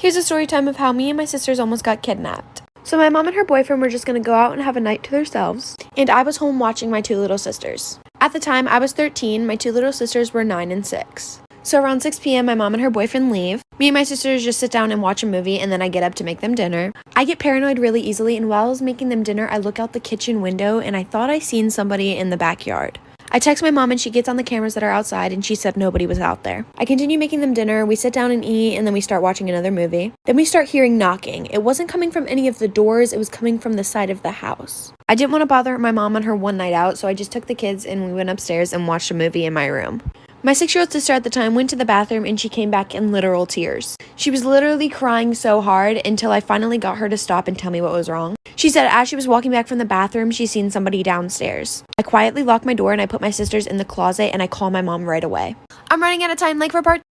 Here's a story time of how me and my sisters almost got kidnapped. So my mom and her boyfriend were just gonna go out and have a night to themselves, and I was home watching my two little sisters. At the time, I was 13, my two little sisters were 9 and 6. So around 6 p.m., my mom and her boyfriend leave. Me and my sisters just sit down and watch a movie, and then I get up to make them dinner. I get paranoid really easily, and while I was making them dinner, I look out the kitchen window, and I thought I seen somebody in the backyard. I text my mom and she gets on the cameras that are outside and she said nobody was out there. I continue making them dinner, we sit down and eat, and then we start watching another movie. Then we start hearing knocking. It wasn't coming from any of the doors, it was coming from the side of the house. I didn't want to bother my mom on her one night out, so I just took the kids and we went upstairs and watched a movie in my room. My 6-year-old sister at the time went to the bathroom and she came back in literal tears. She was literally crying so hard until I finally got her to stop and tell me what was wrong. She said as she was walking back from the bathroom, she seen somebody downstairs. I quietly lock my door and I put my sisters in the closet and I call my mom right away. I'm running out of time, like for part